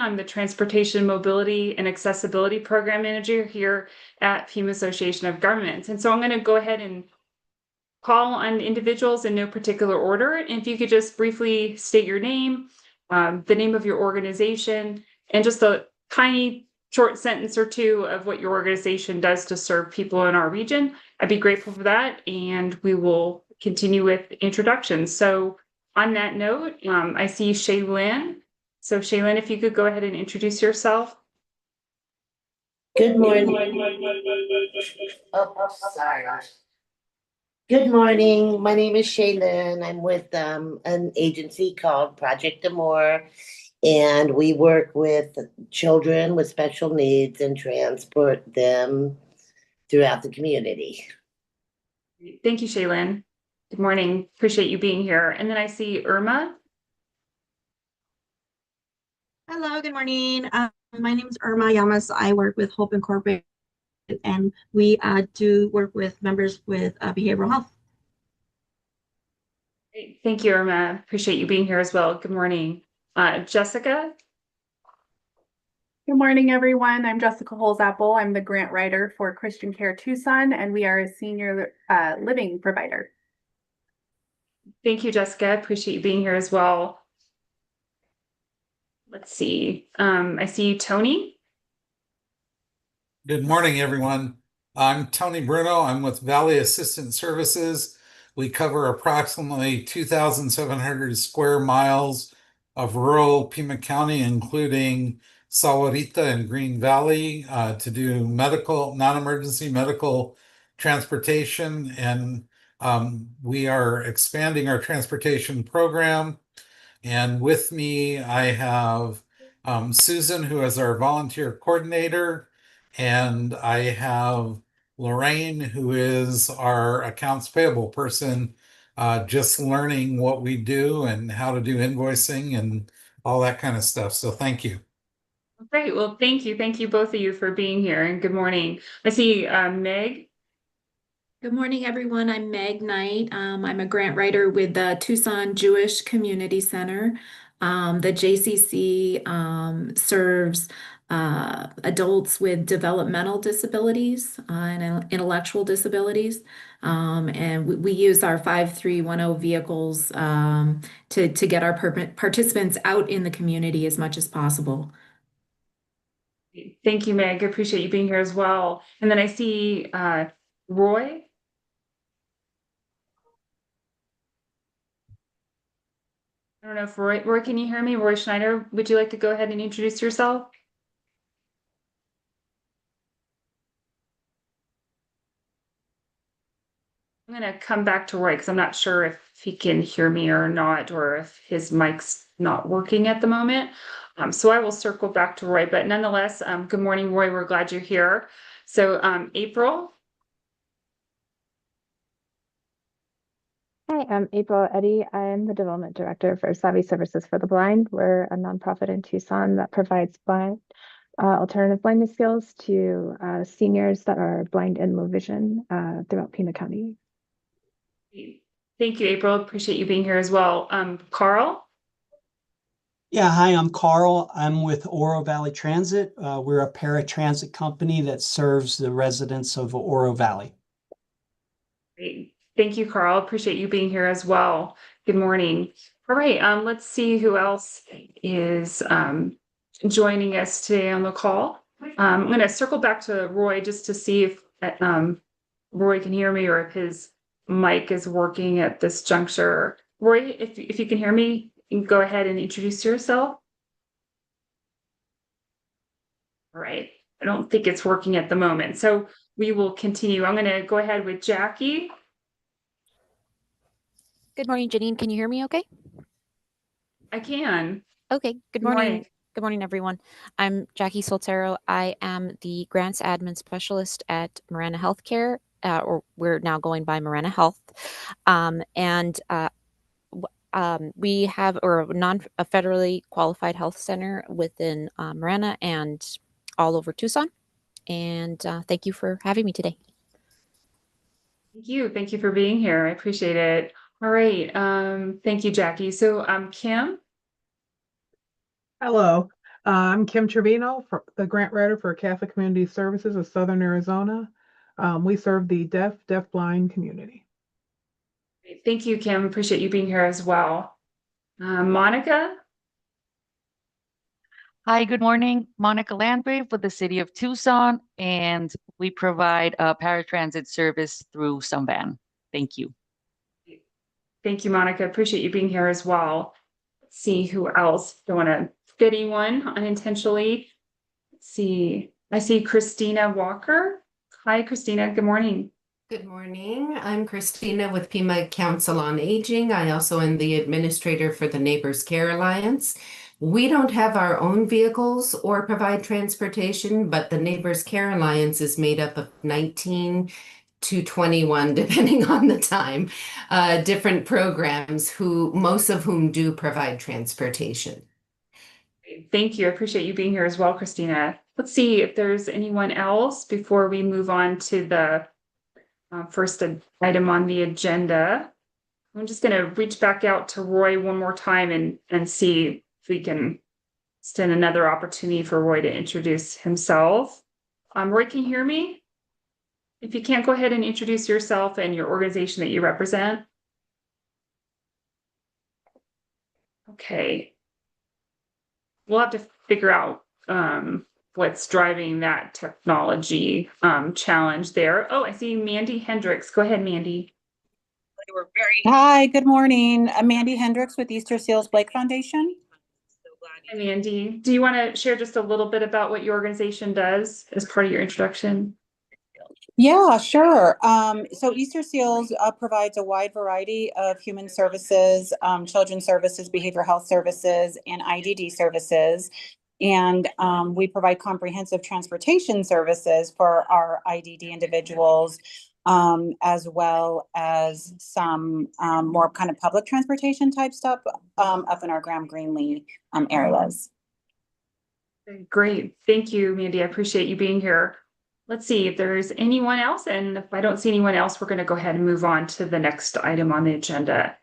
I'm the Transportation Mobility and Accessibility Program Manager here at Pima Association of Governments. And so I'm going to go ahead and call on individuals in no particular order. And if you could just briefly state your name, the name of your organization, and just a tiny short sentence or two of what your organization does to serve people in our region, I'd be grateful for that. And we will continue with introductions. So on that note, I see Shaylin. So Shaylin, if you could go ahead and introduce yourself. Good morning. Oh, sorry. Good morning. My name is Shaylin. I'm with an agency called Project Amore, and we work with children with special needs and transport them throughout the community. Thank you, Shaylin. Good morning. Appreciate you being here. And then I see Irma. Hello, good morning. My name is Irma Yamas. I work with Hope Incorporated, and we do work with members with behavioral health. Great. Thank you, Irma. Appreciate you being here as well. Good morning. Jessica. Good morning, everyone. I'm Jessica Holzapple. I'm the grant writer for Christian Care Tucson, and we are a senior living provider. Thank you, Jessica. Appreciate you being here as well. Let's see. I see Tony. Good morning, everyone. I'm Tony Bruno. I'm with Valley Assistance Services. We cover approximately 2,700 square miles of rural Pima County, including Sahuarita and Green Valley, to do medical, non-emergency medical transportation. And we are expanding our transportation program. And with me, I have Susan, who is our volunteer coordinator, and I have Lorraine, who is our accounts payable person, just learning what we do and how to do invoicing and all that kind of stuff. So thank you. Great. Well, thank you. Thank you, both of you, for being here, and good morning. I see Meg. Good morning, everyone. I'm Meg Knight. I'm a grant writer with the Tucson Jewish Community Center. The JCC serves adults with developmental disabilities and intellectual disabilities. And we use our 5310 vehicles to get our participants out in the community as much as possible. Thank you, Meg. I appreciate you being here as well. And then I see Roy. I don't know if Roy, can you hear me? Roy Schneider, would you like to go ahead and introduce yourself? I'm going to come back to Roy because I'm not sure if he can hear me or not, or if his mic's not working at the moment. So I will circle back to Roy, but nonetheless, good morning, Roy. We're glad you're here. So April. Hi, I'm April Eddy. I'm the Development Director for Savvy Services for the Blind. We're a nonprofit in Tucson that provides alternative blindness skills to seniors that are blind and low vision throughout Pima County. Thank you, April. Appreciate you being here as well. Carl? Yeah, hi, I'm Carl. I'm with Oro Valley Transit. We're a paratransit company that serves the residents of Oro Valley. Great. Thank you, Carl. Appreciate you being here as well. Good morning. All right, let's see who else is joining us today on the call. I'm going to circle back to Roy just to see if Roy can hear me or if his mic is working at this juncture. Roy, if you can hear me, you can go ahead and introduce yourself. All right. I don't think it's working at the moment, so we will continue. I'm going to go ahead with Jackie. Good morning, Janine. Can you hear me okay? I can. Okay. Good morning. Good morning, everyone. I'm Jackie Soltero. I am the grants admin specialist at Marana Healthcare, or we're now going by Marana Health. We have a federally qualified health center within Marana and all over Tucson. And thank you for having me today. Thank you. Thank you for being here. I appreciate it. All right. Thank you, Jackie. So Kim. Hello. I'm Kim Trevino, the grant writer for Catholic Community Services of Southern Arizona. We serve the deaf-blind community. Thank you, Kim. Appreciate you being here as well. Monica? Hi, good morning. Monica Landgrave with the City of Tucson, and we provide paratransit service through Sunvan. Thank you. Thank you, Monica. Appreciate you being here as well. Let's see who else. Don't want to forget anyone unintentionally. Let's see. I see Christina Walker. Hi, Christina. Good morning. Good morning. I'm Christina with Pima Council on Aging. I also am the administrator for the Neighbors Care Alliance. We don't have our own vehicles or provide transportation, but the Neighbors Care Alliance is made up of 19 to 21, depending on the time, different programs most of whom do provide transportation. Thank you. I appreciate you being here as well, Christina. Let's see if there's anyone else before we move on to the first item on the agenda. I'm just going to reach back out to Roy one more time and see if we can extend another opportunity for Roy to introduce himself. Roy, can you hear me? If you can't, go ahead and introduce yourself and your organization that you represent. Okay. We'll have to figure out what's driving that technology challenge there. Oh, I see Mandy Hendricks. Go ahead, Mandy. Hi, good morning. I'm Mandy Hendricks with Easter Seals Blake Foundation. Hi, Mandy. Do you want to share just a little bit about what your organization does as part of your introduction? Yeah, sure. So Easter Seals provides a wide variety of human services, children's services, behavioral health services, and IDD services. And we provide comprehensive transportation services for our IDD individuals, as well as some more kind of public transportation type stuff up in our Graham Greenlee areas. Great. Thank you, Mandy. I appreciate you being here. Let's see if there's anyone else. And if I don't see anyone else, we're going to go ahead and move on to the next item on the agenda.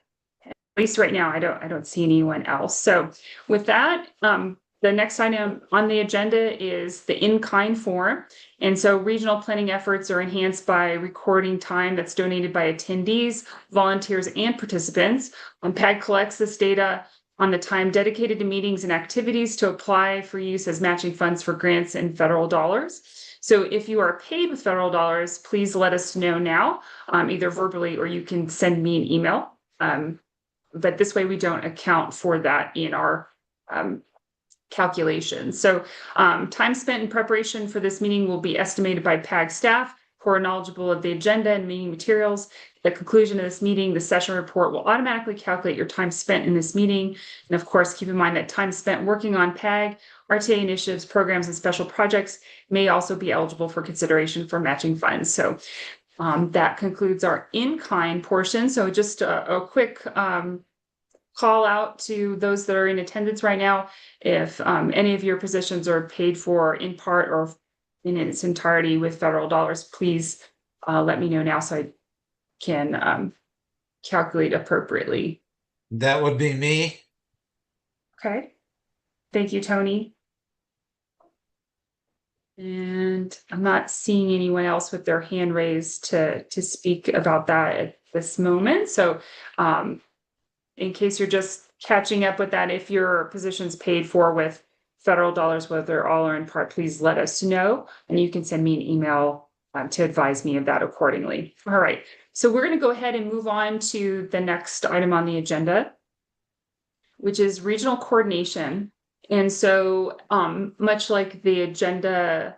At least right now, I don't see anyone else. So with that, the next item on the agenda is the in-kind form. And so regional planning efforts are enhanced by recording time that's donated by attendees, volunteers, and participants. PAG collects this data on the time dedicated to meetings and activities to apply for use as matching funds for grants and federal dollars. So if you are paid with federal dollars, please let us know now, either verbally or you can send me an email. But this way we don't account for that in our calculations. So time spent in preparation for this meeting will be estimated by PAG staff who are knowledgeable of the agenda and meeting materials. At the conclusion of this meeting, the session report will automatically calculate your time spent in this meeting. And of course, keep in mind that time spent working on PAG, RTA initiatives, programs, and special projects may also be eligible for consideration for matching funds. So that concludes our in-kind portion. So just a quick call out to those that are in attendance right now. If any of your positions are paid for in part or in its entirety with federal dollars, please let me know now so I can calculate appropriately. That would be me. Okay. Thank you, Tony. And I'm not seeing anyone else with their hand raised to speak about that at this moment. So in case you're just catching up with that, if your position's paid for with federal dollars, whether all or in part, please let us know. And you can send me an email to advise me of that accordingly. All right. So we're going to go ahead and move on to the next item on the agenda, which is regional coordination. And so much like the agenda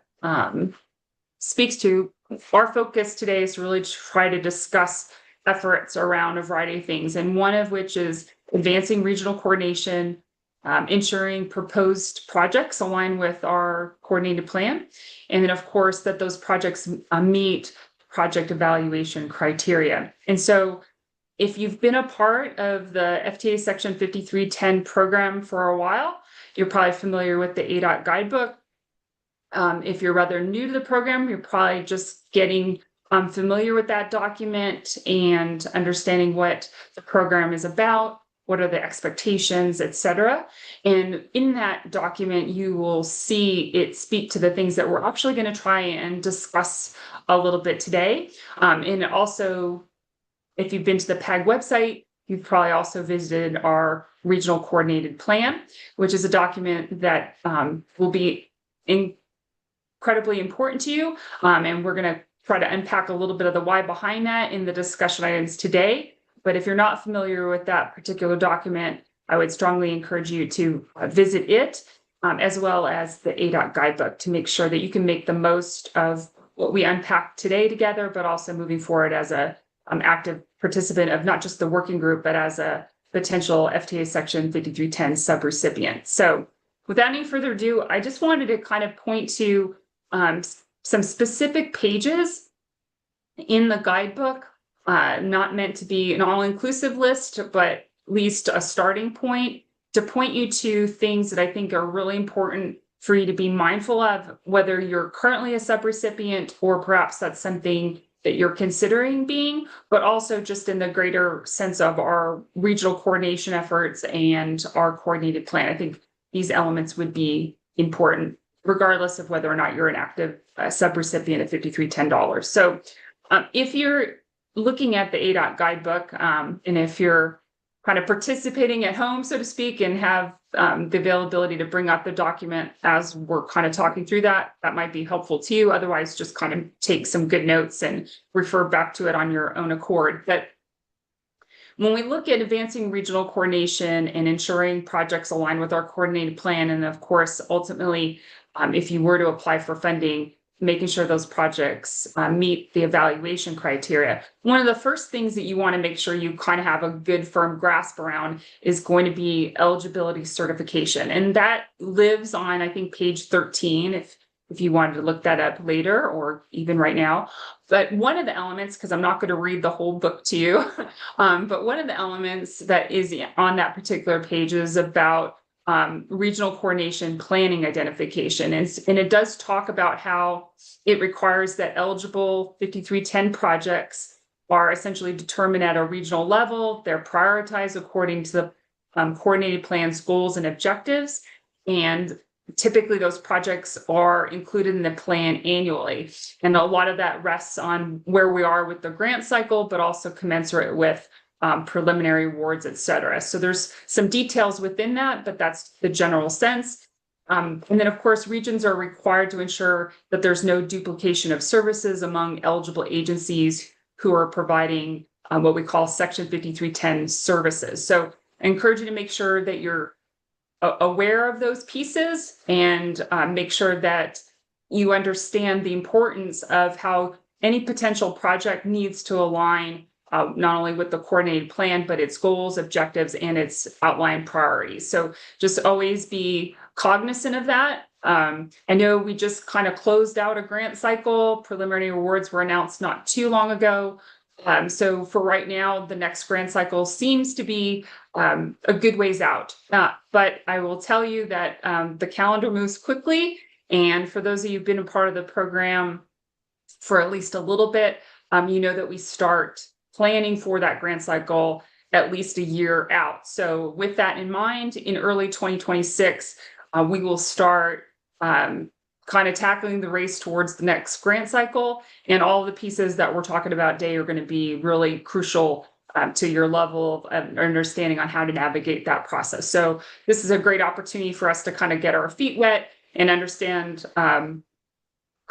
speaks to, our focus today is to really try to discuss efforts around a variety of things. And one of which is advancing regional coordination, ensuring proposed projects align with our coordinated plan. And then of course that those projects meet project evaluation criteria. And so if you've been a part of the FTA Section 5310 program for a while, you're probably familiar with the ADOT guidebook. If you're rather new to the program, you're probably just getting familiar with that document and understanding what the program is about. what are the expectations, et cetera. And in that document, you will see it speak to the things that we're actually going to try and discuss a little bit today. And also, if you've been to the PAG website, you've probably also visited our regional coordinated plan, which is a document that will be incredibly important to you. And we're going to try to unpack a little bit of the why behind that in the discussion items today. But if you're not familiar with that particular document, I would strongly encourage you to visit it, as well as the ADOT guidebook, to make sure that you can make the most of what we unpacked today together, but also moving forward as a active participant of not just the working group, but as a potential FTA Section 5310 subrecipient. So without any further ado, I just wanted to kind of point to some specific pages in the guidebook, not meant to be an all-inclusive list, but at least a starting point to point you to things that I think are really important for you to be mindful of, whether you're currently a subrecipient or perhaps that's something that you're considering being, but also just in the greater sense of our regional coordination efforts and our coordinated plan. I think these elements would be important, regardless of whether or not you're an active subrecipient of $5310. So if you're looking at the ADOT guidebook, and if you're kind of participating at home, so to speak, and have the availability to bring up the document as we're kind of talking through that, that might be helpful to you. Otherwise, just kind of take some good notes and refer back to it on your own accord. But when we look at advancing regional coordination and ensuring projects align with our coordinated plan, and of course, ultimately, if you were to apply for funding, making sure those projects meet the evaluation criteria. One of the first things that you want to make sure you kind of have a good firm grasp around is going to be eligibility certification. And that lives on, I think, page 13, if you wanted to look that up later or even right now. But one of the elements, because I'm not going to read the whole book to you, but one of the elements that is on that particular page is about regional coordination planning identification. And it does talk about how it requires that eligible 5310 projects are essentially determined at a regional level. They're prioritized according to the coordinated plan's goals and objectives. And typically those projects are included in the plan annually. And a lot of that rests on where we are with the grant cycle, but also commensurate with preliminary awards, et cetera. So there's some details within that, but that's the general sense. And then, of course, regions are required to ensure that there's no duplication of services among eligible agencies who are providing what we call Section 5310 services. So I encourage you to make sure that you're aware of those pieces and make sure that you understand the importance of how any potential project needs to align not only with the coordinated plan, but its goals, objectives, and its outlined priorities. So just always be cognizant of that. I know we just kind of closed out a grant cycle. Preliminary awards were announced not too long ago. So for right now, the next grant cycle seems to be a good ways out. But I will tell you that the calendar moves quickly. And for those of you who've been a part of the program for at least a little bit, you know that we start planning for that grant cycle at least a year out. So with that in mind, in early 2026, we will start kind of tackling the race towards the next grant cycle. And all of the pieces that we're talking about today are going to be really crucial to your level of understanding on how to navigate that process. So this is a great opportunity for us to kind of get our feet wet and understand kind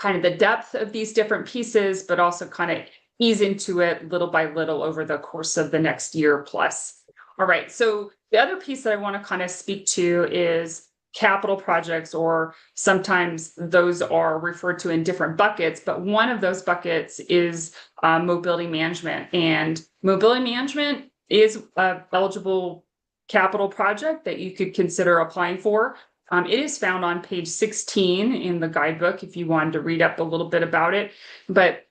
of the depth of these different pieces, but also kind of ease into it little by little over the course of the next year plus. All right, so the other piece that I want to kind of speak to is capital projects, or sometimes those are referred to in different buckets, but one of those buckets is mobility management. And mobility management is an eligible capital project that you could consider applying for. It is found on page 16 in the guidebook if you wanted to read up a little bit about it. But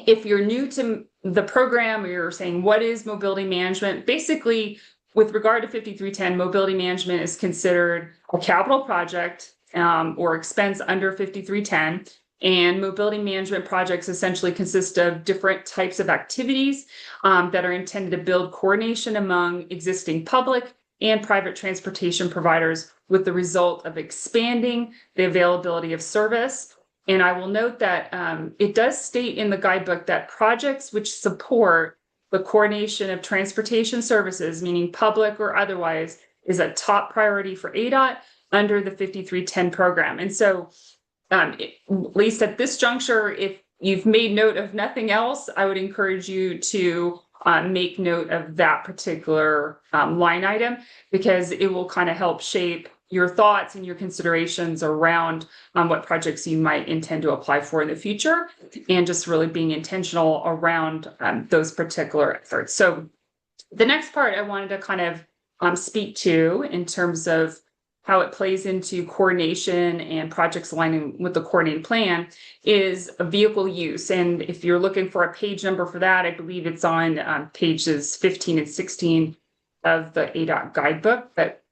if you're new to the program, or you're saying, what is mobility management? Basically, with regard to 5310, mobility management is considered a capital project or expense under 5310. And mobility management projects essentially consist of different types of activities that are intended to build coordination among existing public and private transportation providers with the result of expanding the availability of service. And I will note that it does state in the guidebook that projects which support the coordination of transportation services, meaning public or otherwise, is a top priority for ADOT under the 5310 program. And so, at least at this juncture, if you've made note of nothing else, I would encourage you to make note of that particular line item, because it will kind of help shape your thoughts and your considerations around what projects you might intend to apply for in the future, and just really being intentional around those particular efforts. So the next part I wanted to kind of speak to in terms of how it plays into coordination and projects aligning with the coordinated plan is a vehicle use. And if you're looking for a page number for that, I believe it's on pages 15 and 16 of the ADOT guidebook. But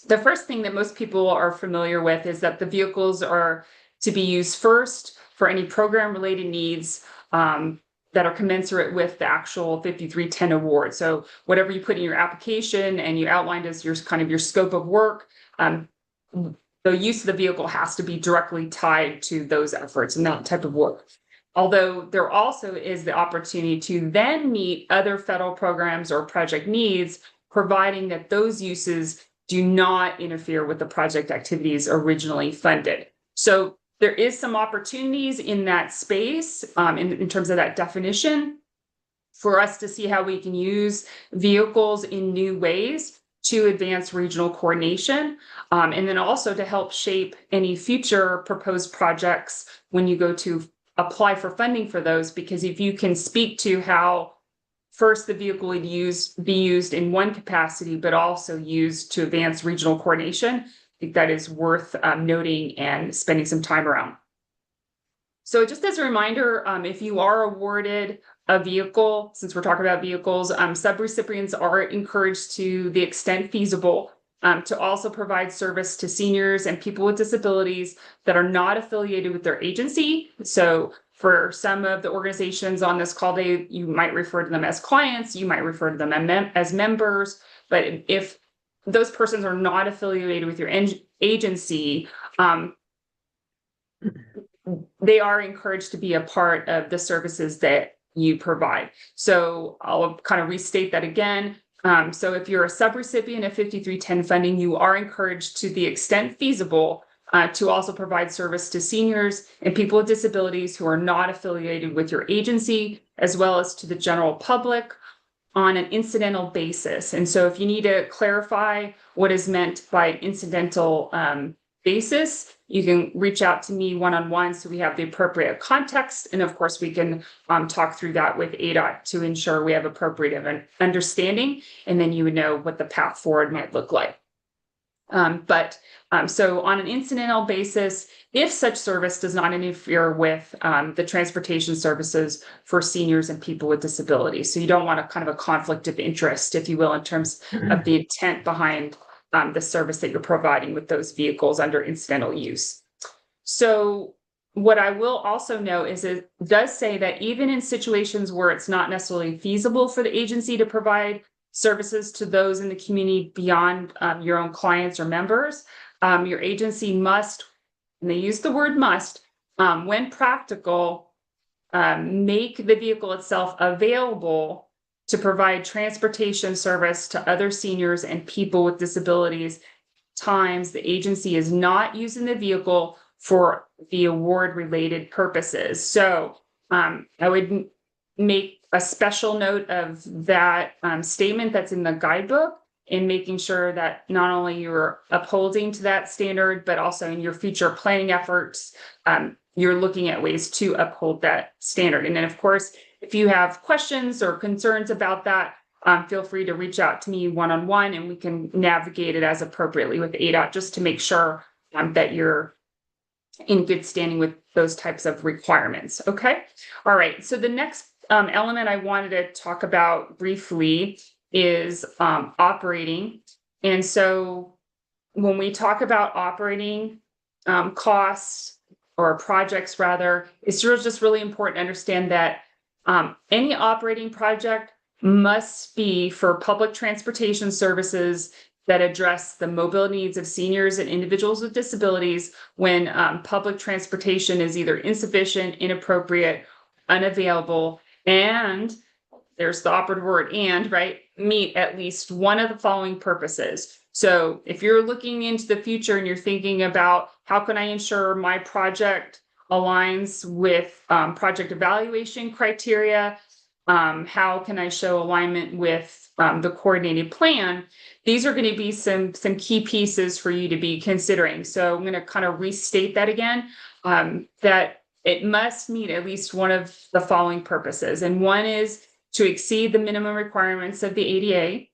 the first thing that most people are familiar with is that the vehicles are to be used first for any program-related needs that are commensurate with the actual 5310 award. So whatever you put in your application and you outlined as your kind of your scope of work, the use of the vehicle has to be directly tied to those efforts and that type of work. Although there also is the opportunity to then meet other federal programs or project needs, providing that those uses do not interfere with the project activities originally funded. So there is some opportunities in that space, in terms of that definition, for us to see how we can use vehicles in new ways to advance regional coordination, and then also to help shape any future proposed projects when you go to apply for funding for those. Because if you can speak to how first the vehicle would be used in one capacity, but also used to advance regional coordination, I think that is worth noting and spending some time around. So just as a reminder, if you are awarded a vehicle, since we're talking about vehicles, subrecipients are encouraged to the extent feasible to also provide service to seniors and people with disabilities that are not affiliated with their agency. So for some of the organizations on this call day, you might refer to them as clients, you might refer to them as members, but if those persons are not affiliated with your agency, they are encouraged to be a part of the services that you provide. So I'll kind of restate that again. So if you're a subrecipient of 5310 funding, you are encouraged to the extent feasible to also provide service to seniors and people with disabilities who are not affiliated with your agency, as well as to the general public on an incidental basis. And so if you need to clarify what is meant by incidental basis, you can reach out to me one-on-one so we have the appropriate context. And of course, we can talk through that with ADOT to ensure we have appropriate understanding, and then you would know what the path forward might look like. So on an incidental basis, if such service does not interfere with the transportation services for seniors and people with disabilities. So you don't want a kind of a conflict of interest, if you will, in terms of the intent behind the service that you're providing with those vehicles under incidental use. So what I will also note is it does say that even in situations where it's not necessarily feasible for the agency to provide services to those in the community beyond your own clients or members, your agency must, and they use the word must, when practical, make the vehicle itself available to provide transportation service to other seniors and people with disabilities times the agency is not using the vehicle for the award related purposes. So I would make a special note of that statement that's in the guidebook, in making sure that not only you're upholding to that standard, but also in your future planning efforts, you're looking at ways to uphold that standard. And then of course, if you have questions or concerns about that, feel free to reach out to me one-on-one and we can navigate it as appropriately with ADOT, just to make sure that you're in good standing with those types of requirements. Okay. All right. So the next element I wanted to talk about briefly is operating. And so when we talk about operating costs, or projects rather, it's just really important to understand that any operating project must be for public transportation services that address the mobility needs of seniors and individuals with disabilities when public transportation is either insufficient, inappropriate, unavailable, and there's the operative word, and, right, meet at least one of the following purposes. So if you're looking into the future and you're thinking about how can I ensure my project aligns with project evaluation criteria, how can I show alignment with the coordinated plan, these are going to be some key pieces for you to be considering. So I'm going to kind of restate that again, that it must meet at least one of the following purposes. And one is to exceed the minimum requirements of the ADA.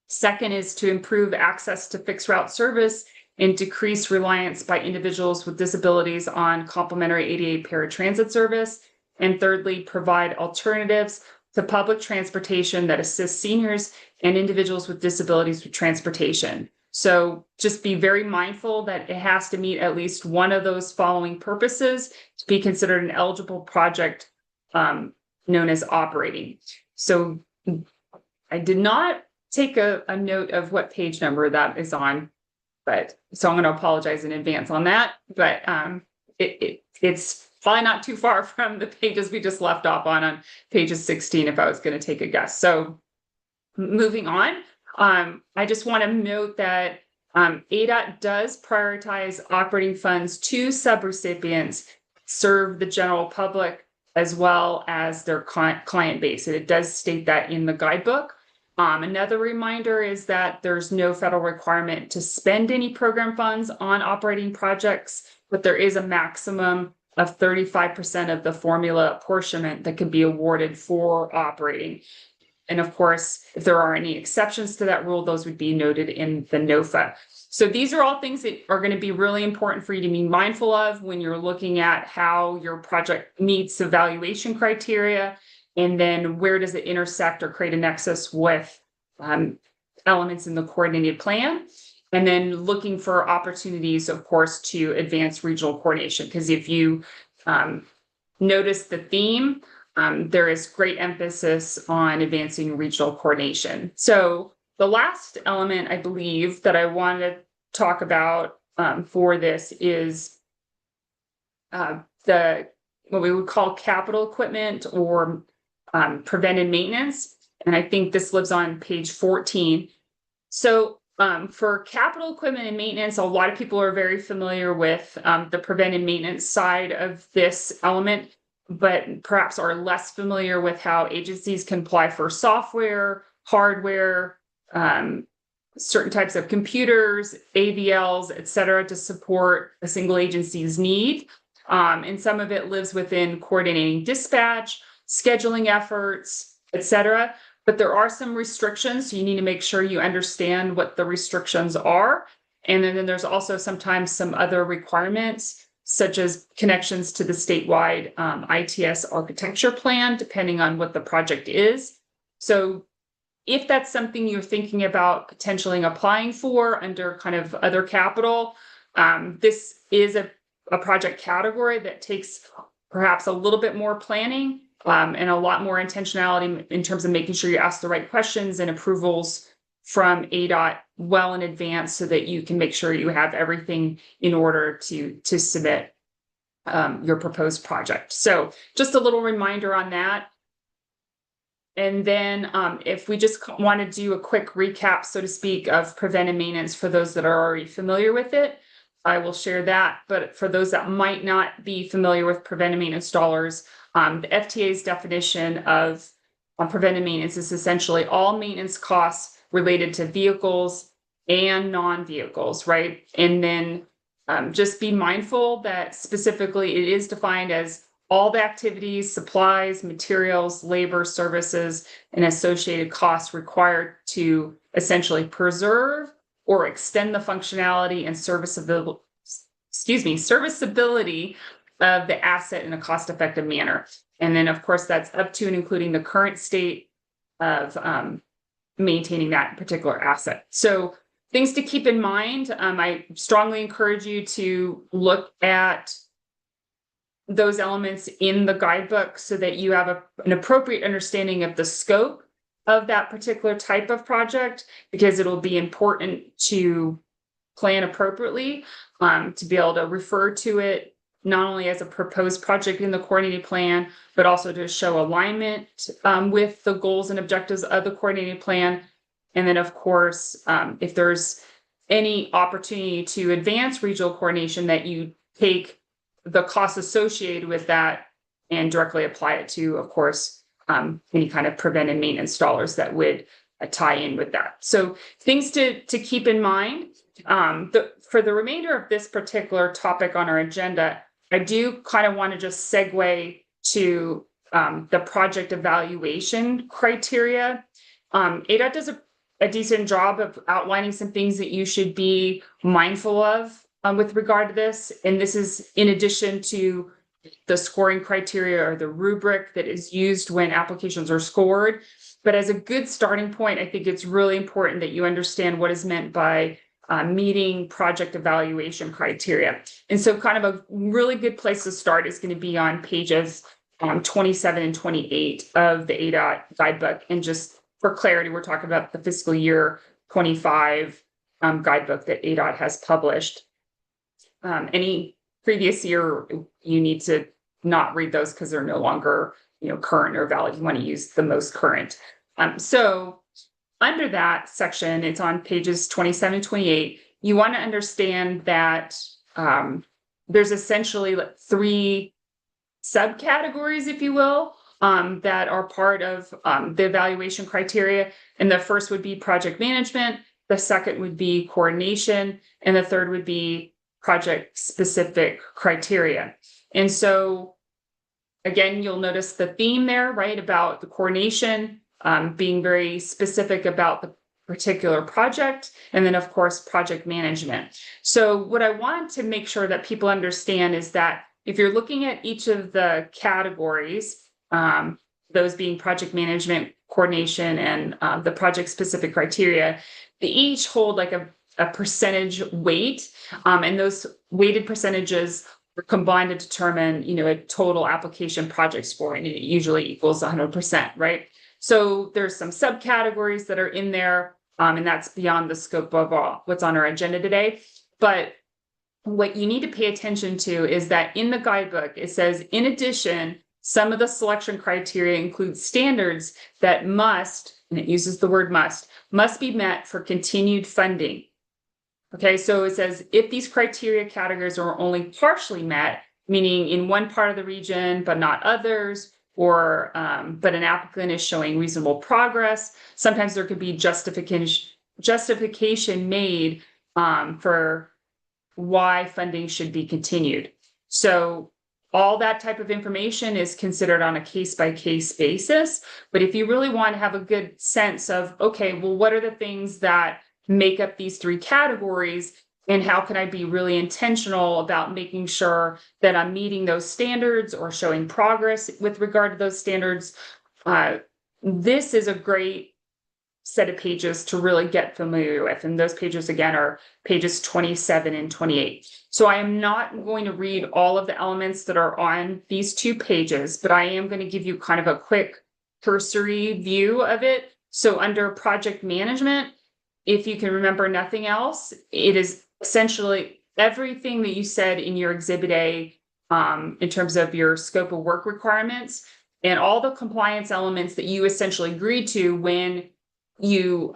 Second is to improve access to fixed route service and decrease reliance by individuals with disabilities on complementary ADA paratransit service. And thirdly, provide alternatives to public transportation that assist seniors and individuals with disabilities with transportation. So just be very mindful that it has to meet at least one of those following purposes to be considered an eligible project known as operating. So I did not take a note of what page number that is on, but so I'm going to apologize in advance on that. But it's probably not too far from the pages we just left off on pages 16 if I was going to take a guess. So moving on, I just want to note that ADOT does prioritize operating funds to subrecipients, serve the general public as well as their client base. And it does state that in the guidebook. Another reminder is that there's no federal requirement to spend any program funds on operating projects, but there is a maximum of 35% of the formula apportionment that can be awarded for operating. And of course, if there are any exceptions to that rule, those would be noted in the NOFA. So these are all things that are going to be really important for you to be mindful of when you're looking at how your project meets evaluation criteria, and then where does it intersect or create a nexus with elements in the coordinated plan. And then looking for opportunities, of course, to advance regional coordination. Because if you notice the theme, there is great emphasis on advancing regional coordination. So the last element, I believe, that I want to talk about for this is what we would call capital equipment or preventive maintenance. And I think this lives on page 14. So for capital equipment and maintenance, a lot of people are very familiar with the preventive maintenance side of this element, but perhaps are less familiar with how agencies can apply for software, hardware, certain types of computers, AVLs, et cetera, to support a single agency's need. And some of it lives within coordinating dispatch, scheduling efforts, et cetera. But there are some restrictions, so you need to make sure you understand what the restrictions are. And then there's also sometimes some other requirements, such as connections to the statewide ITS architecture plan, depending on what the project is. So if that's something you're thinking about potentially applying for under kind of other capital, this is a project category that takes perhaps a little bit more planning and a lot more intentionality in terms of making sure you ask the right questions and approvals from ADOT well in advance so that you can make sure you have everything in order to submit your proposed project. So just a little reminder on that. And then if we just want to do a quick recap, so to speak, of preventive maintenance for those that are already familiar with it, I will share that. But for those that might not be familiar with preventive maintenance dollars, the FTA's definition of preventive maintenance is essentially all maintenance costs related to vehicles and non-vehicles, right? And then just be mindful that specifically it is defined as all the activities, supplies, materials, labor, services, and associated costs required to essentially preserve or extend the functionality and serviceability of the asset in a cost-effective manner. And then, of course, that's up to and including the current state of maintaining that particular asset. So things to keep in mind, I strongly encourage you to look at those elements in the guidebook so that you have an appropriate understanding of the scope of that particular type of project, because it'll be important to plan appropriately, to be able to refer to it not only as a proposed project in the coordinated plan, but also to show alignment with the goals and objectives of the coordinated plan. And then, of course, if there's any opportunity to advance regional coordination, that you take the costs associated with that and directly apply it to, of course, any kind of preventive maintenance dollars that would tie in with that. So things to keep in mind. For the remainder of this particular topic on our agenda, I do kind of want to just segue to the project evaluation criteria. ADOT does a decent job of outlining some things that you should be mindful of with regard to this. And this is in addition to the scoring criteria or the rubric that is used when applications are scored. But as a good starting point, I think it's really important that you understand what is meant by meeting project evaluation criteria. And so kind of a really good place to start is going to be on pages 27 and 28 of the ADOT guidebook. And just for clarity, we're talking about the fiscal year 25 guidebook that ADOT has published. Any previous year, you need to not read those because they're no longer, current or valid. You want to use the most current. So under that section, it's on pages 27 and 28. You want to understand that there's essentially like 3 subcategories, if you will, that are part of the evaluation criteria. And the first would be project management. The second would be coordination. And the third would be project specific criteria. And so again, you'll notice the theme there, right? About the coordination, being very specific about the particular project. And then of course, project management. So what I want to make sure that people understand is that if you're looking at each of the categories, those being project management, coordination, and the project specific criteria, they each hold like a percentage weight, and those weighted percentages are combined to determine, a total application project score, and it usually equals 100%, right? So there's some subcategories that are in there, and that's beyond the scope of what's on our agenda today. But what you need to pay attention to is that in the guidebook, it says, in addition, some of the selection criteria include standards that must, and it uses the word must be met for continued funding. Okay, so it says if these criteria categories are only partially met, meaning in one part of the region but not others, or but an applicant is showing reasonable progress, sometimes there could be justification made for why funding should be continued. So all that type of information is considered on a case-by-case basis. But if you really want to have a good sense of, okay, well, what are the things that make up these 3 categories, and how can I be really intentional about making sure that I'm meeting those standards or showing progress with regard to those standards, this is a great set of pages to really get familiar with. And those pages, again, are pages 27 and 28. So I am not going to read all of the elements that are on these 2 pages, but I am going to give you kind of a quick cursory view of it. So under project management, if you can remember nothing else, it is essentially everything that you said in your Exhibit A in terms of your scope of work requirements and all the compliance elements that you essentially agreed to when you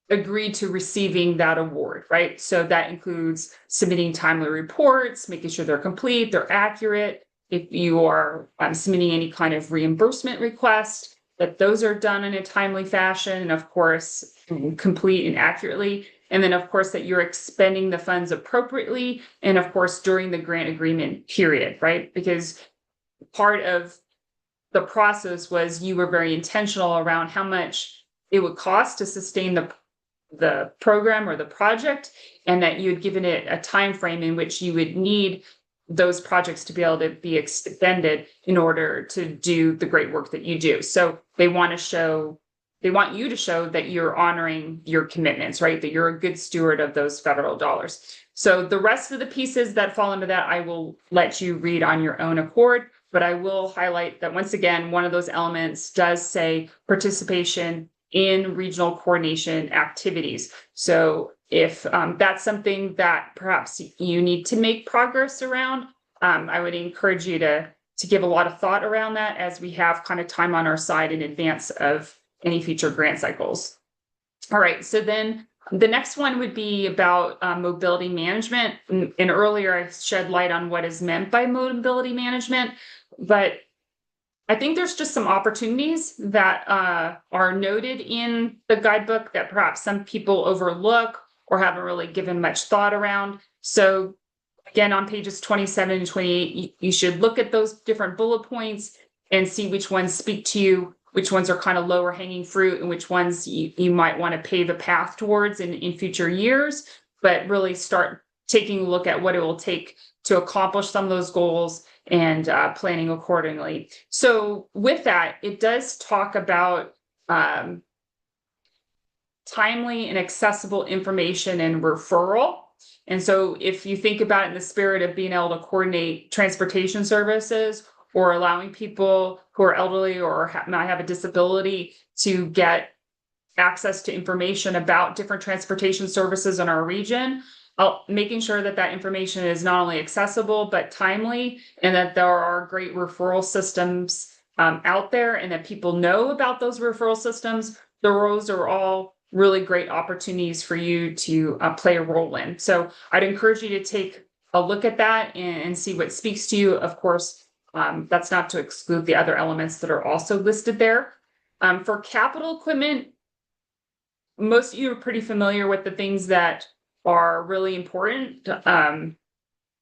agreed to receiving that award, right? So that includes submitting timely reports, making sure they're complete, they're accurate. If you are submitting any kind of reimbursement request, that those are done in a timely fashion, and of course, complete and accurately. And then of course, that you're expending the funds appropriately, and of course, during the grant agreement period, right? Because part of the process was you were very intentional around how much it would cost to sustain the program or the project, and that you had given it a time frame in which you would need those projects to be able to be extended in order to do the great work that you do. So they want you to show that you're honoring your commitments, right? That you're a good steward of those federal dollars. So the rest of the pieces that fall into that, I will let you read on your own accord, but I will highlight that once again, one of those elements does say participation in regional coordination activities. So if that's something that perhaps you need to make progress around, I would encourage you to give a lot of thought around that as we have kind of time on our side in advance of any future grant cycles. All right, so then the next one would be about mobility management. And earlier I shed light on what is meant by mobility management, but I think there's just some opportunities that are noted in the guidebook that perhaps some people overlook or haven't really given much thought around. So again, on pages 27 and 28, you should look at those different bullet points and see which ones speak to you, which ones are kind of lower hanging fruit, and which ones you might want to pave a path towards in future years, but really start taking a look at what it will take to accomplish some of those goals and planning accordingly. So with that, it does talk about timely and accessible information and referral. And so if you think about it in the spirit of being able to coordinate transportation services or allowing people who are elderly or might have a disability to get access to information about different transportation services in our region, making sure that that information is not only accessible, but timely, and that there are great referral systems out there and that people know about those referral systems. Those are all really great opportunities for you to play a role in. So I'd encourage you to take a look at that and see what speaks to you. Of course, that's not to exclude the other elements that are also listed there. For capital equipment, most of you are pretty familiar with the things that are really important. One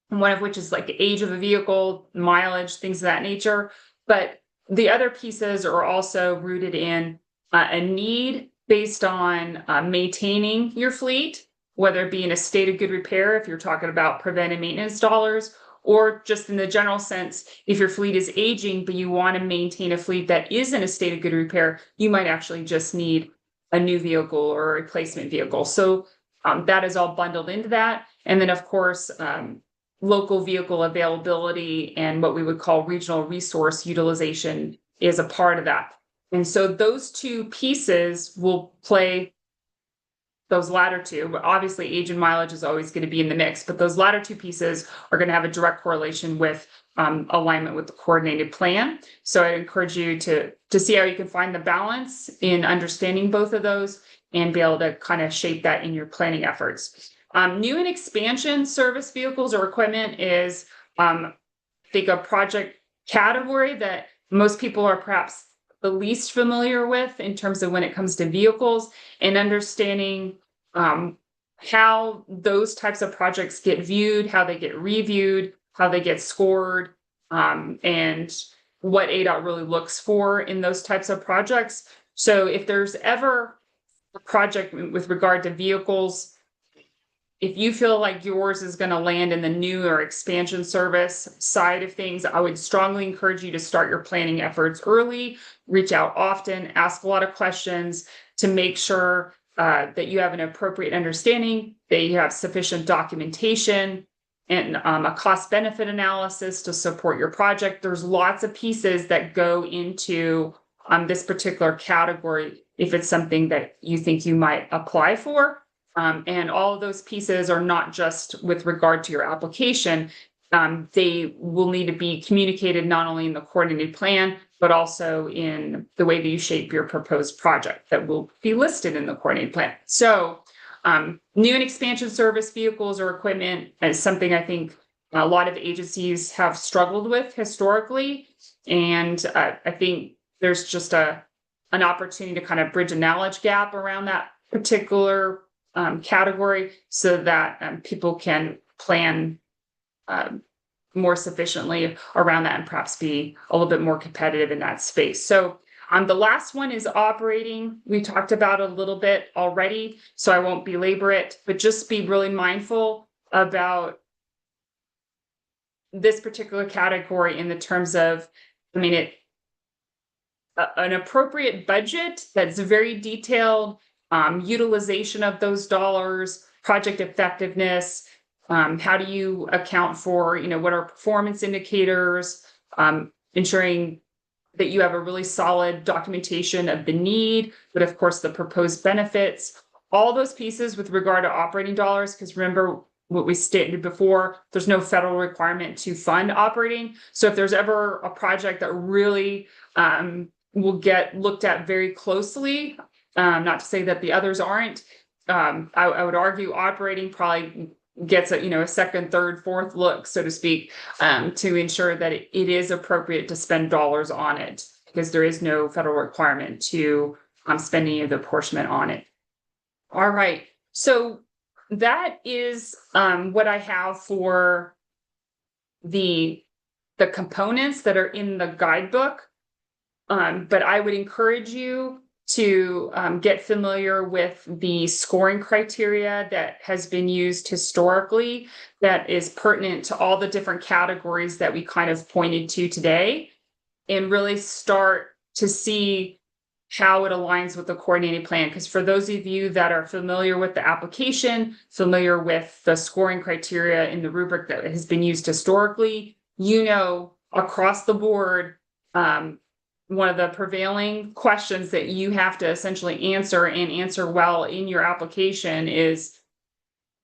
of which is like the age of a vehicle, mileage, things of that nature. But the other pieces are also rooted in a need based on maintaining your fleet, whether it be in a state of good repair, if you're talking about preventive maintenance dollars, or just in the general sense, if your fleet is aging, but you want to maintain a fleet that is in a state of good repair, you might actually just need a new vehicle or a replacement vehicle. So that is all bundled into that. And then, of course, local vehicle availability and what we would call regional resource utilization is a part of that. And so those two pieces will play, those latter two, but obviously age and mileage is always going to be in the mix, but those latter two pieces are going to have a direct correlation with alignment with the coordinated plan. So I encourage you to see how you can find the balance in understanding both of those and be able to kind of shape that in your planning efforts. New and expansion service vehicles or equipment is, I think, a project category that most people are perhaps the least familiar with in terms of when it comes to vehicles, and understanding how those types of projects get viewed, how they get reviewed, how they get scored, and what ADOT really looks for in those types of projects. So if there's ever a project with regard to vehicles, if you feel like yours is going to land in the new or expansion service side of things, I would strongly encourage you to start your planning efforts early, reach out often, ask a lot of questions to make sure that you have an appropriate understanding, that you have sufficient documentation and a cost benefit analysis to support your project. There's lots of pieces that go into this particular category if it's something that you think you might apply for. And all of those pieces are not just with regard to your application. They will need to be communicated not only in the coordinated plan, but also in the way that you shape your proposed project that will be listed in the coordinated plan. So new and expansion service vehicles or equipment is something I think a lot of agencies have struggled with historically. And I think there's just an opportunity to kind of bridge a knowledge gap around that particular category so that people can plan more sufficiently around that and perhaps be a little bit more competitive in that space. So the last one is operating. We talked about it a little bit already, so I won't belabor it, but just be really mindful about this particular category in the terms of, an appropriate budget that's very detailed, utilization of those dollars, project effectiveness, How do you account for, what are performance indicators, ensuring that you have a really solid documentation of the need, but of course the proposed benefits, all those pieces with regard to operating dollars, because remember what we stated before, there's no federal requirement to fund operating. So if there's ever a project that really will get looked at very closely, not to say that the others aren't, I would argue operating probably gets a second, third, fourth look, so to speak, to ensure that it is appropriate to spend dollars on it, because there is no federal requirement to spend any of the apportionment on it. All right, so that is what I have for the components that are in the guidebook. But I would encourage you to get familiar with the scoring criteria that has been used historically, that is pertinent to all the different categories that we kind of pointed to today, and really start to see how it aligns with the coordinated plan. Because for those of you that are familiar with the application, familiar with the scoring criteria in the rubric that has been used historically, across the board, one of the prevailing questions that you have to essentially answer and answer well in your application is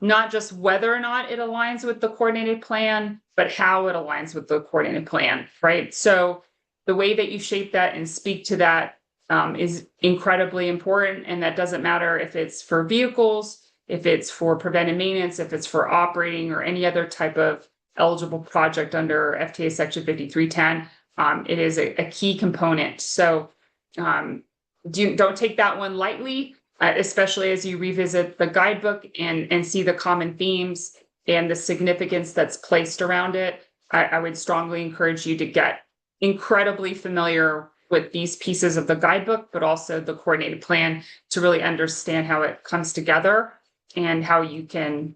not just whether or not it aligns with the coordinated plan, but how it aligns with the coordinated plan, right? So the way that you shape that and speak to that is incredibly important. And that doesn't matter if it's for vehicles, if it's for preventive maintenance, if it's for operating or any other type of eligible project under FTA Section 5310. It is a key component. So don't take that one lightly, especially as you revisit the guidebook and see the common themes and the significance that's placed around it. I would strongly encourage you to get incredibly familiar with these pieces of the guidebook, but also the coordinated plan, to really understand how it comes together and how you can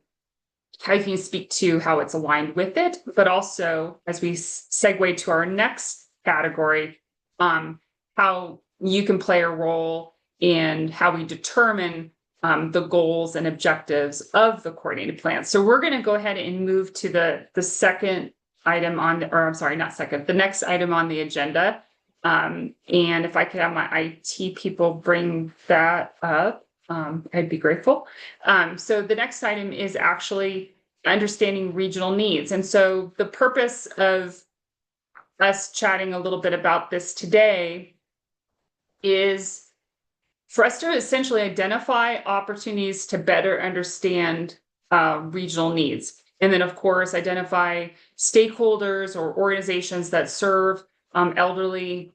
speak to how it's aligned with it, but also as we segue to our next category, how you can play a role in how we determine the goals and objectives of the coordinated plan. So we're going to go ahead and move to the second item the next item on the agenda. And if I could have my IT people bring that up, I'd be grateful. So the next item is actually understanding regional needs. And so the purpose of us chatting a little bit about this today is for us to essentially identify opportunities to better understand regional needs. And then, of course, identify stakeholders or organizations that serve elderly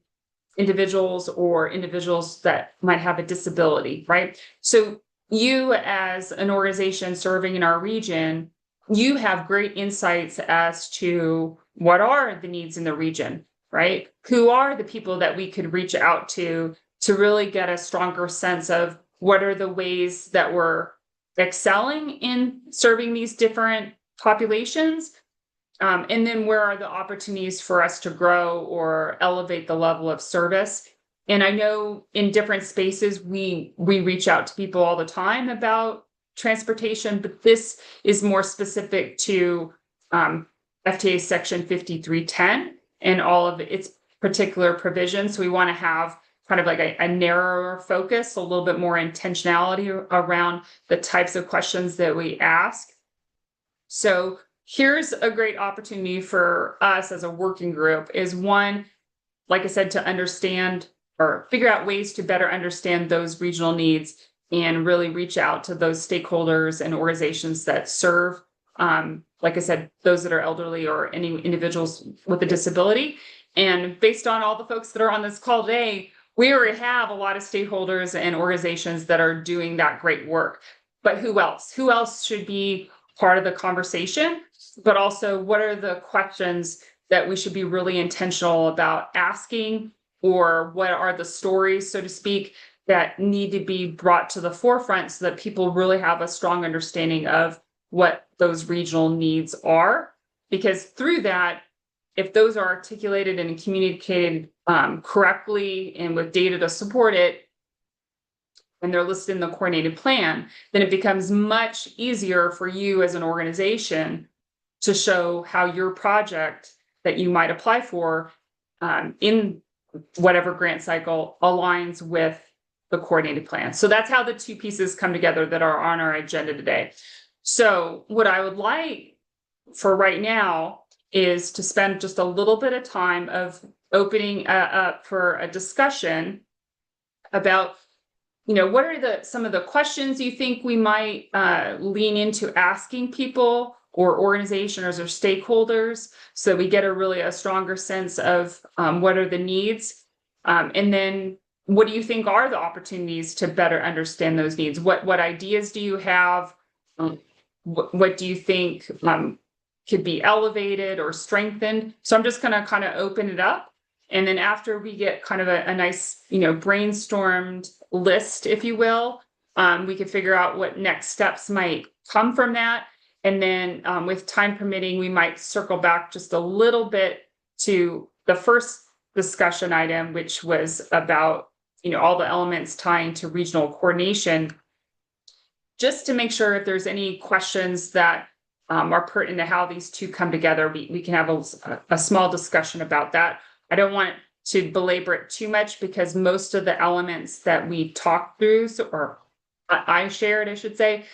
individuals or individuals that might have a disability, right? So you, as an organization serving in our region, you have great insights as to what are the needs in the region, right? Who are the people that we could reach out to really get a stronger sense of what are the ways that we're excelling in serving these different populations? And then where are the opportunities for us to grow or elevate the level of service? And I know in different spaces, we reach out to people all the time about transportation, but this is more specific to FTA Section 5310 and all of its particular provisions. So we want to have kind of like a narrower focus, a little bit more intentionality around the types of questions that we ask. So here's a great opportunity for us as a working group is one, like I said, to understand or figure out ways to better understand those regional needs and really reach out to those stakeholders and organizations that serve, like I said, those that are elderly or any individuals with a disability. And based on all the folks that are on this call today, we already have a lot of stakeholders and organizations that are doing that great work. But who else? Who else should be part of the conversation? But also, what are the questions that we should be really intentional about asking, or what are the stories, so to speak, that need to be brought to the forefront so that people really have a strong understanding of what those regional needs are? Because through that, if those are articulated and communicated correctly and with data to support it, and they're listed in the coordinated plan, then it becomes much easier for you as an organization to show how your project that you might apply for in whatever grant cycle aligns with the coordinated plan. So that's how the two pieces come together that are on our agenda today. So what I would like for right now is to spend just a little bit of time of opening up for a discussion about, you know, what are some of the questions you think we might lean into asking people or organizations or stakeholders, so we get a stronger sense of what are the needs, and then what do you think are the opportunities to better understand those needs? What ideas do you have? What do you think could be elevated or strengthened? So I'm just going to kind of open it up. And then after we get kind of a nice, you know, brainstormed list, if you will, we can figure out what next steps might come from that. And then with time permitting, we might circle back just a little bit to the first discussion item, which was about, you know, all the elements tying to regional coordination, just to make sure if there's any questions that are pertinent to how these two come together, we can have a small discussion about that. I don't want to belabor it too much because most of the elements that we talked through, or I shared, I should say,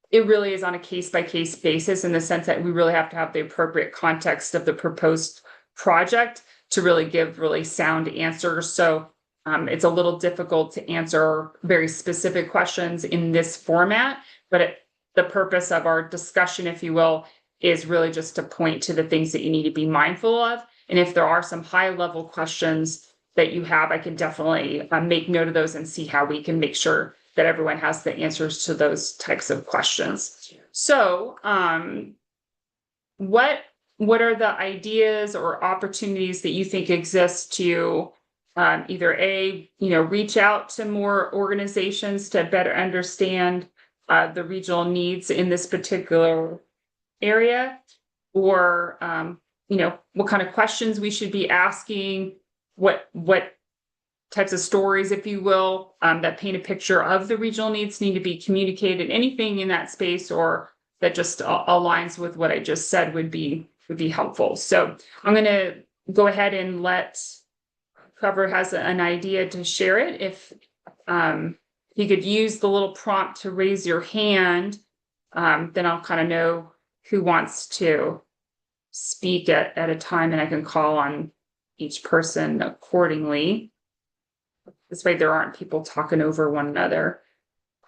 it really is on a case-by-case basis in the sense that we really have to have the appropriate context of the proposed project to really give really sound answers. So it's a little difficult to answer very specific questions in this format, but the purpose of our discussion, if you will, is really just to point to the things that you need to be mindful of. And if there are some high-level questions that you have, I can definitely make note of those and see how we can make sure that everyone has the answers to those types of questions. So what are the ideas or opportunities that you think exist to either reach out to more organizations to better understand the regional needs in this particular area, or what kind of questions we should be asking, what types of stories, if you will, that paint a picture of the regional needs need to be communicated, anything in that space or that just aligns with what I just said would be helpful. So I'm going to go ahead and let whoever has an idea to share it. If you could use the little prompt to raise your hand, then I'll kind of know who wants to speak at a time, and I can call on each person accordingly. This way there aren't people talking over one another.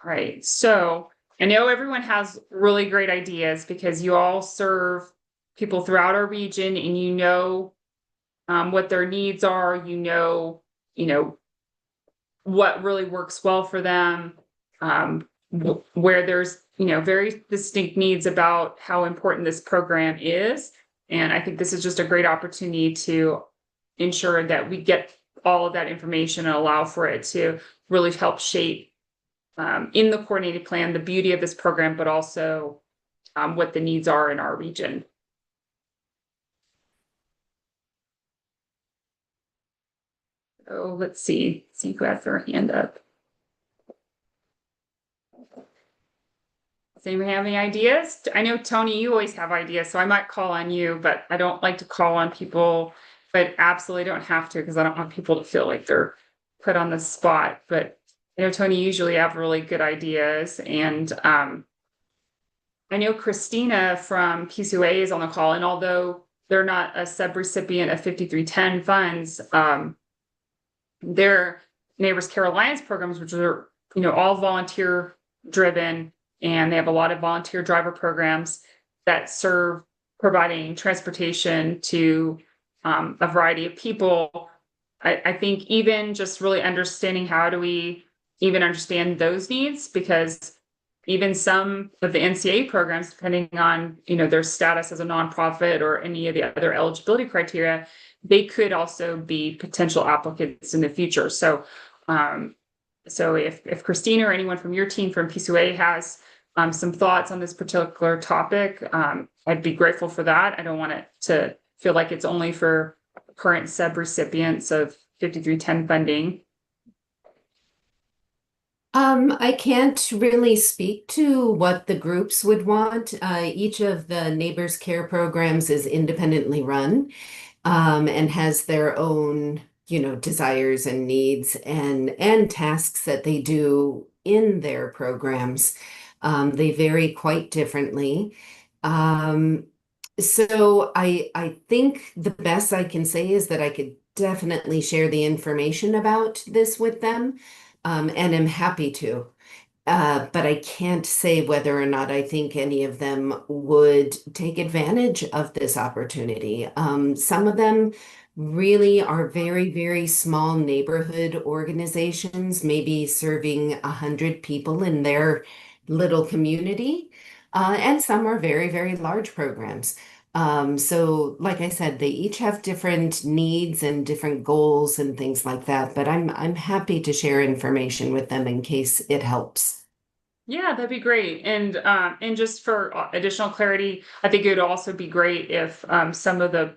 All right, so I know everyone has really great ideas because you all serve people throughout our region, and you know what their needs are, you know what really works well for them, where there's very distinct needs about how important this program is. And I think this is just a great opportunity to ensure that we get all of that information and allow for it to really help shape in the coordinated plan the beauty of this program, but also what the needs are in our region. So let's see who has their hand up. Does anyone have any ideas? I know, Tony, you always have ideas, so I might call on you, but I don't like to call on people, but absolutely don't have to because I don't want people to feel like they're put on the spot. But I know, Tony, you usually have really good ideas. And I know Christina from PCOA is on the call, and although they're not a subrecipient of 5310 funds, their Neighbors Care Alliance programs, which are all volunteer driven, and they have a lot of volunteer driver programs that serve providing transportation to a variety of people. I think even just really understanding how do we even understand those needs, because even some of the NCA programs, depending on their status as a nonprofit or any of the other eligibility criteria, they could also be potential applicants in the future. So if Christina or anyone from your team from PCOA has some thoughts on this particular topic, I'd be grateful for that. I don't want it to feel like it's only for current subrecipients of 5310 funding. I can't really speak to what the groups would want. Each of the Neighbors Care programs is independently run, and has their own, desires and needs and tasks that they do in their programs. They vary quite differently. Um, so I think the best I can say is that I could definitely share the information about this with them, and am happy to. But I can't say whether or not I think any of them would take advantage of this opportunity. Some of them really are very, very small neighborhood organizations, maybe serving 100 people in their little community. And some are very, very large programs. So like I said, they each have different needs and different goals and things like that, but I'm happy to share information with them in case it helps. Yeah, that'd be great. And just for additional clarity, I think it would also be great if some of the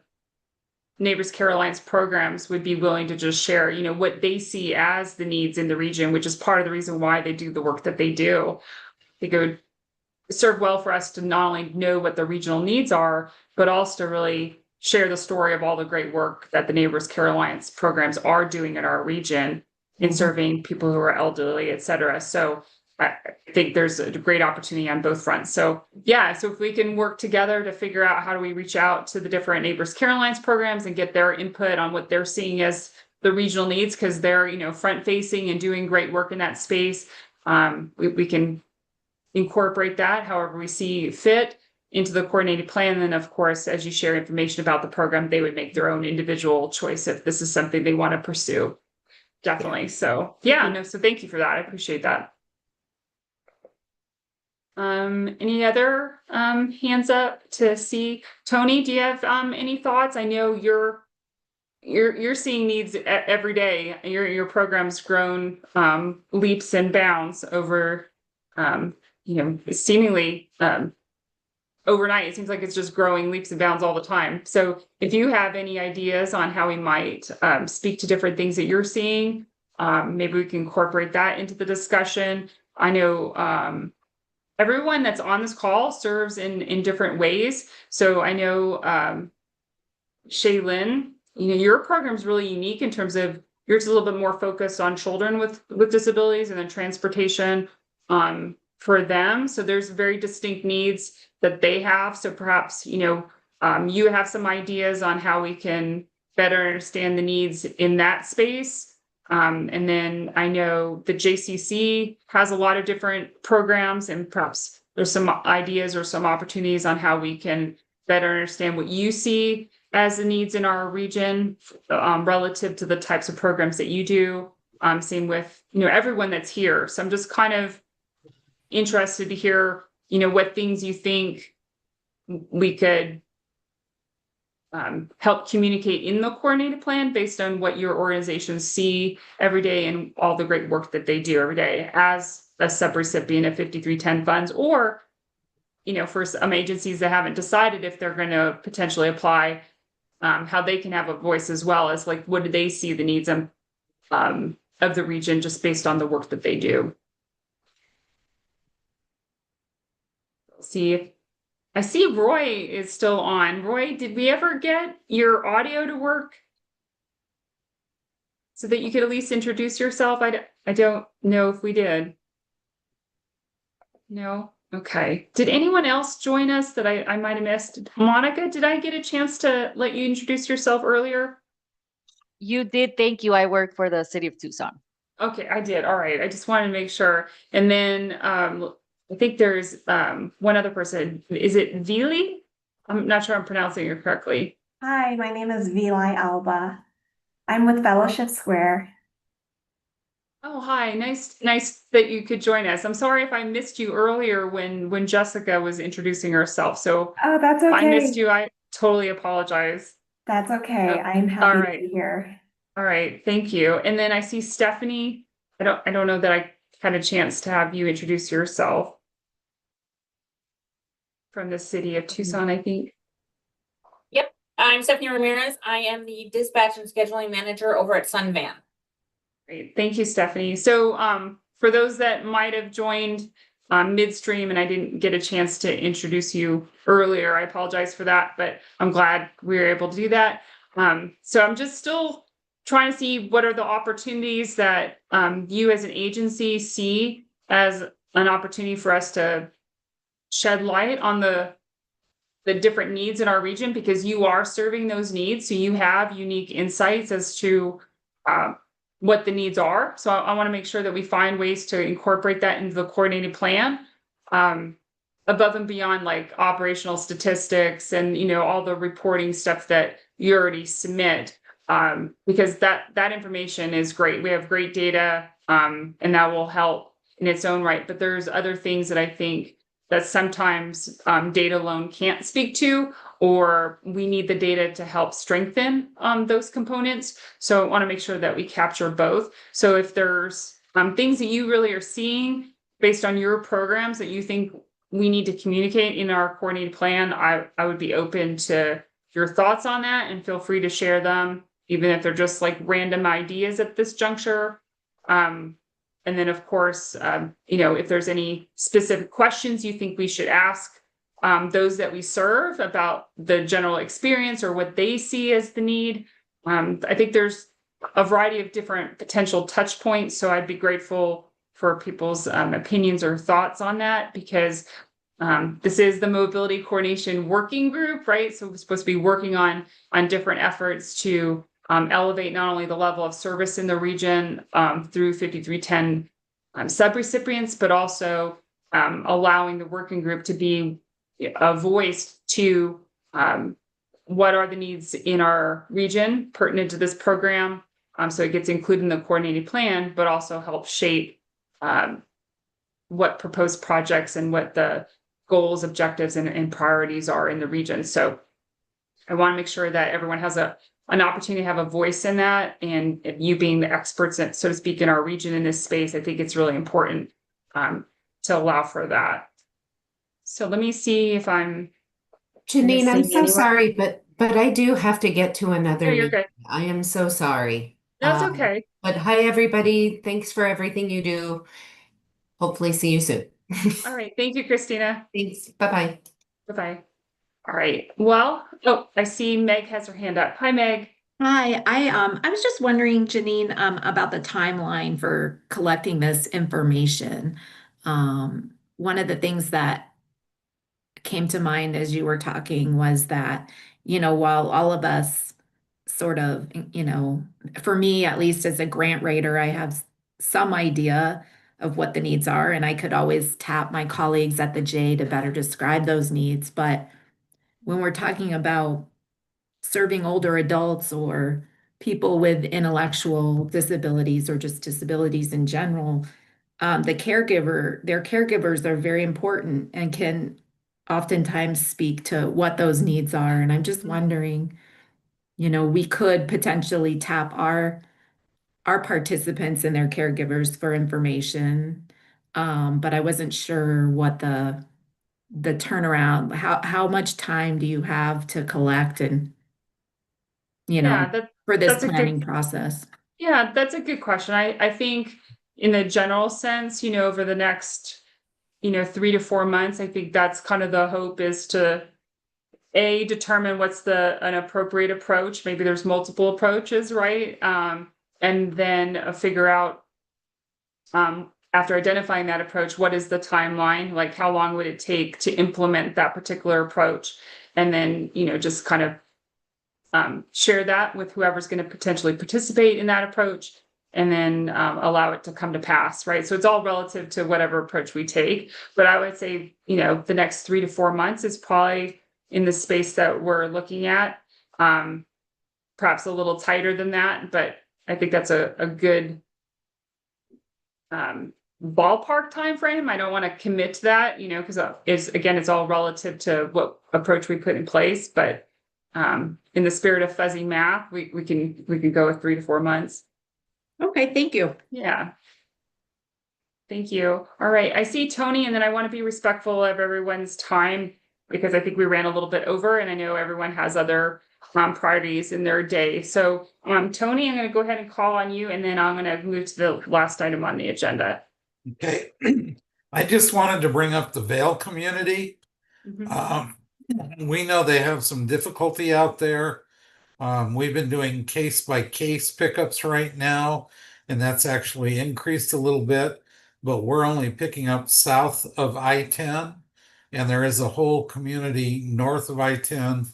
Neighbors Care Alliance programs would be willing to just share, what they see as the needs in the region, which is part of the reason why they do the work that they do. I think it would serve well for us to not only know what the regional needs are, but also to really share the story of all the great work that the Neighbors Care Alliance programs are doing in our region in serving people who are elderly, et cetera. So I think there's a great opportunity on both fronts. So yeah, so if we can work together to figure out how do we reach out to the different Neighbors Care Alliance programs and get their input on what they're seeing as the regional needs, because they're, front facing and doing great work in that space. We can incorporate that however we see fit into the coordinated plan. And then of course, as you share information about the program, they would make their own individual choice if this is something they want to pursue. Definitely. So yeah, no, so thank you for that. I appreciate that. Any other hands up to see? Tony, do you have any thoughts? I know you're seeing needs every day. Your program's grown leaps and bounds over seemingly overnight. It seems like it's just growing leaps and bounds all the time. So if you have any ideas on how we might speak to different things that you're seeing, maybe we can incorporate that into the discussion. I know everyone that's on this call serves in different ways. So I know Shaylin, your program is really unique in terms of yours is a little bit more focused on children with disabilities and then transportation for them. So there's very distinct needs that they have. So perhaps, you have some ideas on how we can better understand the needs in that space. And then I know the JCC has a lot of different programs, and perhaps there's some ideas or some opportunities on how we can better understand what you see as the needs in our region relative to the types of programs that you do. Same with, everyone that's here. So I'm just kind of interested to hear, what things you think we could help communicate in the coordinated plan based on what your organizations see every day and all the great work that they do every day as a subrecipient of 5310 funds, or, for some agencies that haven't decided if they're going to potentially apply, how they can have a voice as well as like, what do they see the needs of the region just based on the work that they do. See, I see Roy is still on. Roy, did we ever get your audio to work so that you could at least introduce yourself? I don't know if we did. No? Okay. Did anyone else join us that I might have missed? Monica, did I get a chance to let you introduce yourself earlier? You did. Thank you. I work for the city of Tucson. Okay, I did. All right. I just wanted to make sure. And then I think there's one other person. Is it Vili? I'm not sure I'm pronouncing it correctly. Hi, my name is Vili Alba. I'm with Fellowship Square. Oh, hi. Nice that you could join us. I'm sorry if I missed you earlier when Jessica was introducing herself. So Oh, that's if I okay. missed you, I totally apologize. That's okay. Yep. I'm All happy right. to be here. All right. Thank you. And then I see Stephanie. I don't know that I had a chance to have you introduce yourself. From the city of Tucson, I think. Yep, I'm Stephanie Ramirez. I am the dispatch and scheduling manager over at Sunvan. Great, thank you, Stephanie. So for those that might have joined midstream and I didn't get a chance to introduce you earlier, I apologize for that, but I'm glad we were able to do that. So I'm just still trying to see what are the opportunities that you as an agency see as an opportunity for us to shed light on the different needs in our region, because you are serving those needs. So you have unique insights as to what the needs are. So I want to make sure that we find ways to incorporate that into the coordinated plan, above and beyond like operational statistics and, you know, all the reporting stuff that you already submit, because that information is great. We have great data, and that will help in its own right. But there's other things that I think that sometimes data alone can't speak to, or we need the data to help strengthen those components. So I want to make sure that we capture both. So if there's things that you really are seeing based on your programs that you think we need to communicate in our coordinated plan, I would be open to your thoughts on that, and feel free to share them, even if they're just like random ideas at this juncture. And then, of course, you know, if there's any specific questions you think we should ask those that we serve about the general experience or what they see as the need. I think there's a variety of different potential touch points. So I'd be grateful for people's opinions or thoughts on that, because this is the Mobility Coordination Working Group, right? So we're supposed to be working on different efforts to elevate not only the level of service in the region through 5310 subrecipients, but also allowing the working group to be a voice to what are the needs in our region pertinent to this program. So it gets included in the coordinated plan, but also help shape what proposed projects and what the goals, objectives, and priorities are in the region. So I want to make sure that everyone has an opportunity to have a voice in that, and you being the experts, so to speak, in our region in this space, I think it's really important to allow for that. So let me see if I'm Janine, I'm missing so anyone. sorry, but I do have to get to another No, you're meeting. good. I am so sorry. That's okay. But hi, everybody. Thanks for everything you do. Hopefully see you soon. All right. Thank you, Christina. Thanks. Bye-bye. Bye-bye. All right. Well, oh, I see Meg has her hand up. Hi, Meg. Hi, I was just wondering, Janine, about the timeline for collecting this information. One of the things that came to mind as you were talking was that, you know, while all of us sort of, you know, for me, at least as a grant writer, I have some idea of what the needs are, and I could always tap my colleagues at the J to better describe those needs. But when we're talking about serving older adults or people with intellectual disabilities or just disabilities in general, their caregivers are very important and can oftentimes speak to what those needs are. And I'm just wondering, you know, we could potentially tap our participants and their caregivers for information, but I wasn't sure what the turnaround, how much time do you have to collect and, you know, for this that's a planning good process? Yeah, that's a good question. I think in the general sense, you know, over the next, you know, 3 to 4 months, I think that's kind of the hope, is to determine what's an appropriate approach. Maybe there's multiple approaches, right? And then figure out, after identifying that approach, what is the timeline? Like, how long would it take to implement that particular approach? And then, you know, just kind of share that with whoever's going to potentially participate in that approach, and then allow it to come to pass, right? So it's all relative to whatever approach we take. But I would say, you know, the next 3 to 4 months is probably in the space that we're looking at. Perhaps a little tighter than that, but I think that's a good ballpark time frame. I don't want to commit to that, you know, because it's all relative to what approach we put in place. But in the spirit of fuzzy math, we can go with 3 to 4 months. Okay, thank you. Yeah. Thank you. All right. I see Tony, and then I want to be respectful of everyone's time, because I think we ran a little bit over, and I know everyone has other priorities in their day. So Tony, I'm going to go ahead and call on you, and then I'm going to move to the last item on the agenda. Okay. I just wanted to bring up the Vail community. Mhm. We know they have some difficulty out there. We've been doing case by case pickups right now, and that's actually increased a little bit, but we're only picking up south of I-10, and there is a whole community north of I-10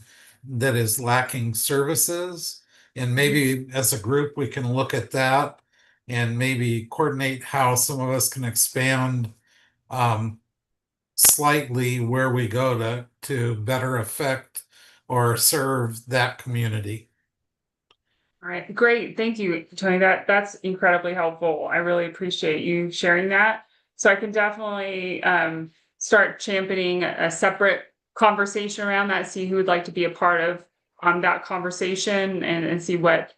that is lacking services. And maybe as a group, we can look at that and maybe coordinate how some of us can expand slightly where we go to better affect or serve that community. All right, great. Thank you, Tony. That's incredibly helpful. I really appreciate you sharing that. So I can definitely start championing a separate conversation around that, see who would like to be a part of that conversation and see what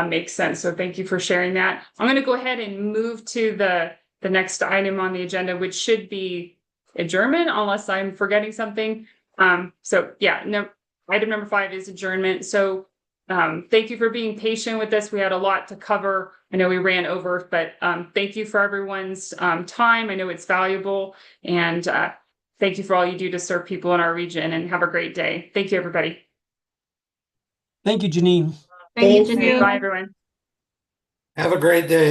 makes sense. So thank you for sharing that. I'm going to go ahead and move to the next item on the agenda, which should be adjournment, unless I'm forgetting something. So yeah, no, item number 5 is adjournment. So thank you for being patient with us. We had a lot to cover. I know we ran over, but thank you for everyone's time. I know it's valuable. And thank you for all you do to serve people in our region, and have a great day. Thank you, everybody. Thank you, Janine. Thank you. Bye, everyone. Have a great day.